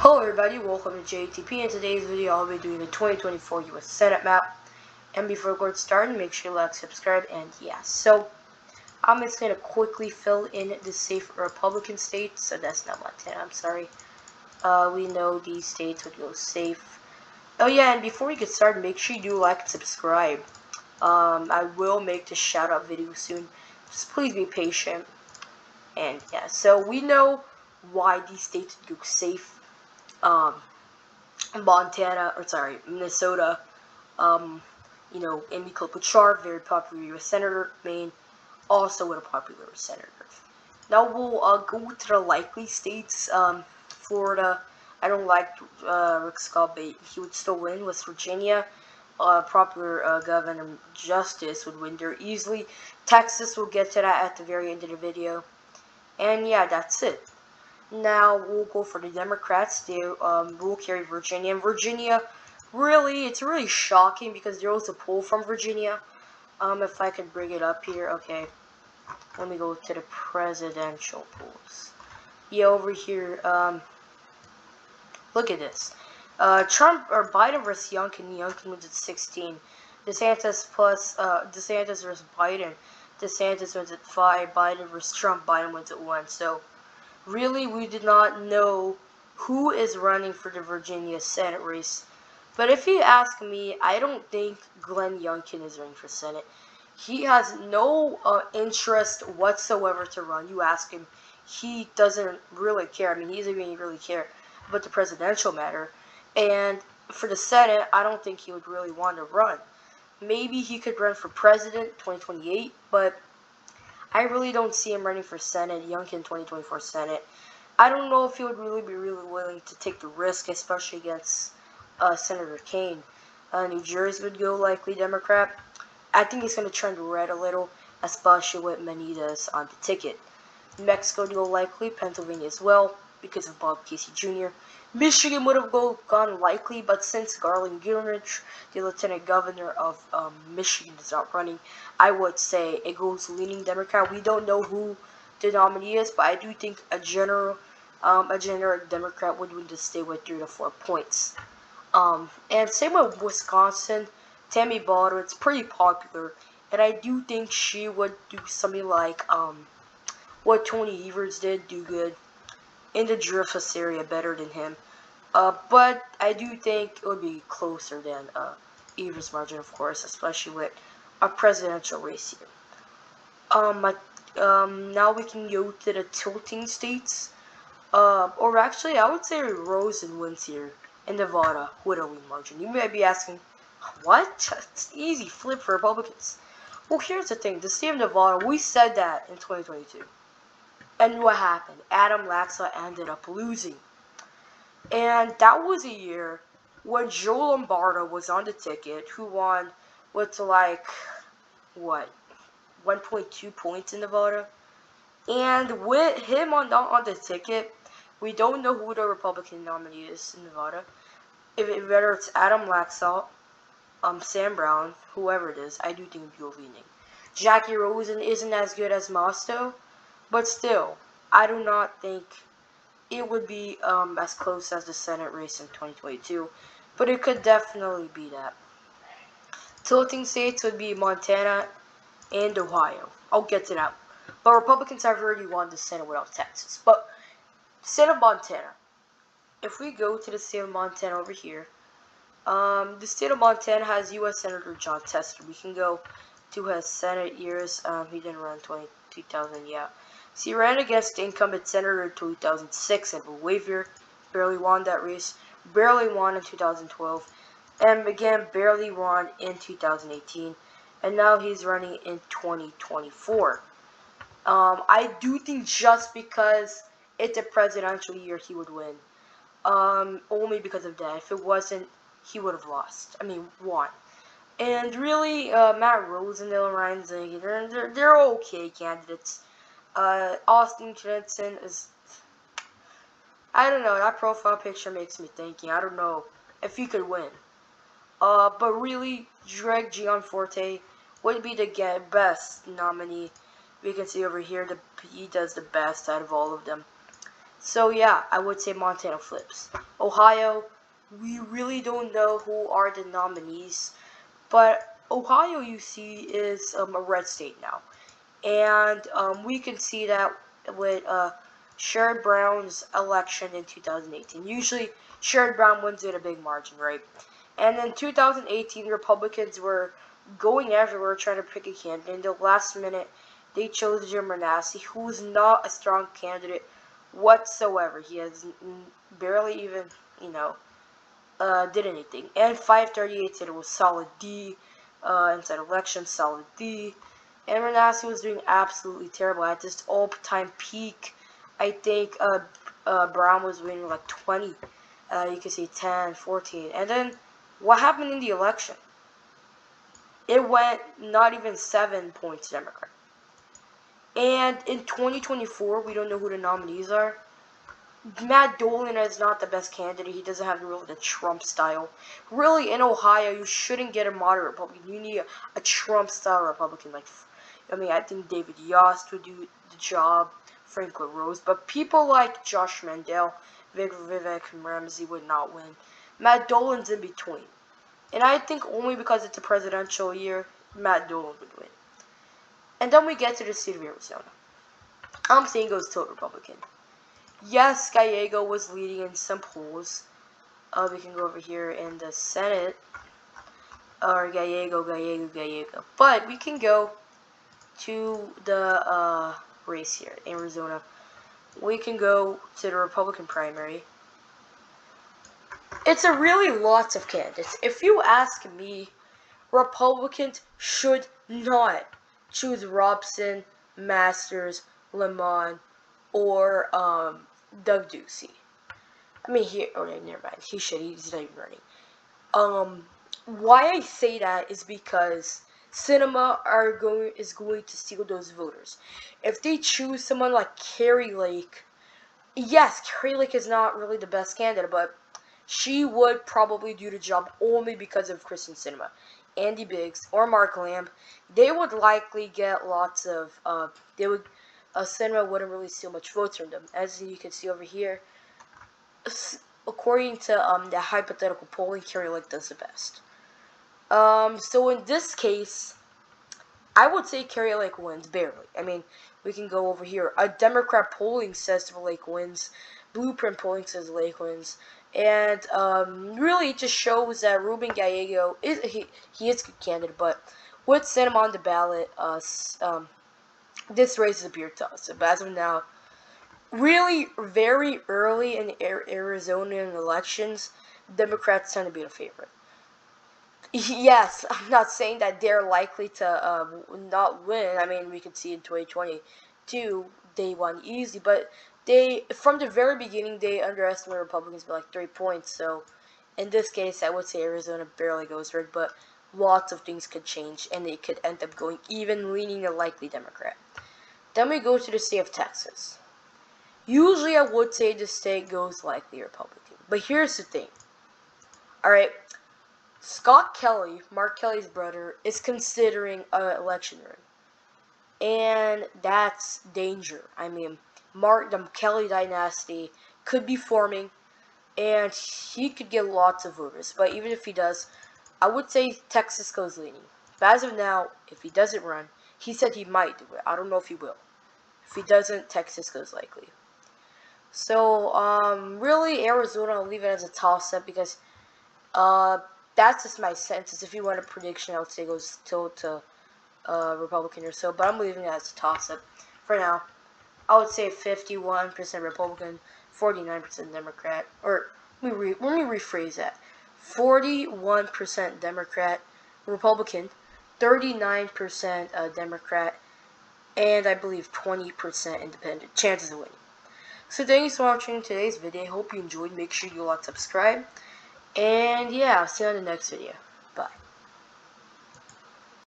Hello everybody, welcome to JTP. In today's video I'll be doing the 2024 US Senate map. And before we get started, make sure you like, subscribe, and yeah. So I'm just gonna quickly fill in the safe Republican states. So that's not Montana, I'm sorry. We know these states would go safe. Oh yeah, and before we get started, make sure you do like and subscribe. I will make the shout out video soon. Just please be patient. And yeah, so we know why these states would go safe. Minnesota, Amy Klobuchar, very popular U.S. Senator, Maine, also a popular senator. Now we'll go to the likely states. Florida, I don't like Rick Scott, but he would still win. West Virginia, popular governor Justice would win there easily. Texas, we'll get to that at the very end of the video. And yeah, that's it. Now we'll go for the Democrats. They will carry Virginia. And Virginia, it's really shocking because there was a poll from Virginia. If I could bring it up here, okay. Let me go to the presidential polls. Yeah, over here. Look at this. Trump or Biden versus Youngkin. Youngkin wins at 16. DeSantis versus Biden. DeSantis wins at 5. Biden versus Trump. Biden wins at 1. So really, we did not know who is running for the Virginia Senate race. But if you ask me, I don't think Glenn Youngkin is running for Senate. He has no interest whatsoever to run. You ask him, he doesn't really care. I mean, he doesn't even really care about the presidential matter. And for the Senate, I don't think he would really want to run. Maybe he could run for president 2028, but I really don't see him running for Senate, Youngkin 2024 Senate. I don't know if he would really be willing to take the risk, especially against Senator Kane. New Jersey would go likely Democrat. I think he's going to trend red a little, especially with Menendez on the ticket. Mexico would go likely, Pennsylvania as well, because of Bob Casey Jr. Michigan would have gone likely, but since Garland Gilchrist, the lieutenant governor of Michigan, is not running, I would say it goes leaning Democrat. We don't know who the nominee is, but I do think a generic Democrat would win the state with 3 to 4 points. And same with Wisconsin, Tammy Baldwin, it's pretty popular, and I do think she would do something like what Tony Evers did, do good in the Dreyfus area, better than him. But I do think it would be closer than Evers' margin, of course, especially with a presidential race here. Now we can go to the tilting states. Or actually, I would say Rosen wins here in Nevada with a lean margin. You may be asking, what? It's easy flip for Republicans. Well, here's the thing. The state of Nevada, we said that in 2022. And what happened? Adam Laxalt ended up losing. And that was a year when Joe Lombardo was on the ticket, who won with like, what, 1.2 points in Nevada. And with him on the ticket, we don't know who the Republican nominee is in Nevada. Whether it's Adam Laxalt, Sam Brown, whoever it is, I do think it would be leaning. Jackie Rosen isn't as good as Mosto, but still, I do not think it would be as close as the Senate race in 2022, but it could definitely be that. Tilting states would be Montana and Ohio. I'll get to that. But Republicans have already won the Senate without Texas. But state of Montana. If we go to the state of Montana over here, the state of Montana has U.S. Senator John Tester. We can go to his Senate years. He didn't run 2000, yeah. So he ran against the incumbent senator in 2006 and Waver, barely won that race, barely won in 2012, and again barely won in 2018, and now he's running in 2024. I do think just because it's a presidential year, he would win. Only because of that. If it wasn't, he would have lost. I mean, won. And really, Matt Rosen and Ryan Zinke, they're okay candidates. Austin Jensen is, I don't know, that profile picture makes me thinking, I don't know if he could win. But really, Greg Gianforte would be the best nominee. We can see over here, he does the best out of all of them. So yeah, I would say Montana flips. Ohio, we really don't know who are the nominees, but Ohio, you see, is a red state now. And we can see that with Sherrod Brown's election in 2018. Usually, Sherrod Brown wins with a big margin, right? And in 2018, Republicans were going everywhere trying to pick a candidate. In the last minute, they chose Jim Renassi, who's not a strong candidate whatsoever. He has barely even, did anything. And 538 said it was solid D. Inside elections, solid D. And Renassi was doing absolutely terrible at this all-time peak. I think Brown was winning like 20. You could say 10, 14. And then what happened in the election? It went not even 7 points Democrat. And in 2024, we don't know who the nominees are. Matt Dolan is not the best candidate. He doesn't have really the Trump style. Really, in Ohio, you shouldn't get a moderate Republican. You need a Trump-style Republican. I think David Yost would do the job, Franklin Rose. But people like Josh Mandel, Vivek Ramsey would not win. Matt Dolan's in between. And I think only because it's a presidential year, Matt Dolan would win. And then we get to the state of Arizona. I'm saying it goes to a Republican. Yes, Gallego was leading in some polls. We can go over here in the Senate. Or Gallego. But we can go to the race here in Arizona. We can go to the Republican primary. It's a really lots of candidates. If you ask me, Republicans should not choose Robson, Masters, Lemon, or Doug Ducey. I mean, never mind. He's not even running. Why I say that is because Sinema is going to steal those voters. If they choose someone like Kari Lake, yes, Kari Lake is not really the best candidate, but she would probably do the job only because of Krysten Sinema, Andy Biggs, or Mark Lamb. They would likely get lots of, Sinema wouldn't really steal much votes from them. As you can see over here, according to the hypothetical polling, Kari Lake does the best. So in this case, I would say Kari Lake wins, barely. I mean, we can go over here. A Democrat polling says Lake wins. Blueprint polling says Lake wins. And really, it just shows that Ruben Gallego is he is a good candidate, but with Sinema on the ballot, this race is a pure toss. But as of now, really very early in Arizona elections, Democrats tend to be the favorite. Yes, I'm not saying that they're likely to not win. I mean, we could see in 2022 they won easy, but from the very beginning, they underestimated Republicans by like 3 points. So, in this case, I would say Arizona barely goes red, but lots of things could change, and they could end up going even leaning a likely Democrat. Then we go to the state of Texas. Usually, I would say the state goes likely Republican, but here's the thing. All right, Scott Kelly, Mark Kelly's brother, is considering an election run, and that's danger. I mean, the Kelly dynasty could be forming, and he could get lots of voters. But even if he does, I would say Texas goes leaning. But as of now, if he doesn't run, he said he might do it. I don't know if he will. If he doesn't, Texas goes likely. So, really, Arizona, I'll leave it as a toss-up because that's just my sense. If you want a prediction, I would say it goes tilt to Republican or so. But I'm leaving it as a toss-up for now. I would say 51% Republican, 49% Democrat. Or, let me rephrase that. 41% Democrat, Republican, 39% Democrat, and I believe 20% independent. Chances of winning. So thanks for watching today's video. I hope you enjoyed. Make sure you like, subscribe. And yeah, I'll see you on the next video.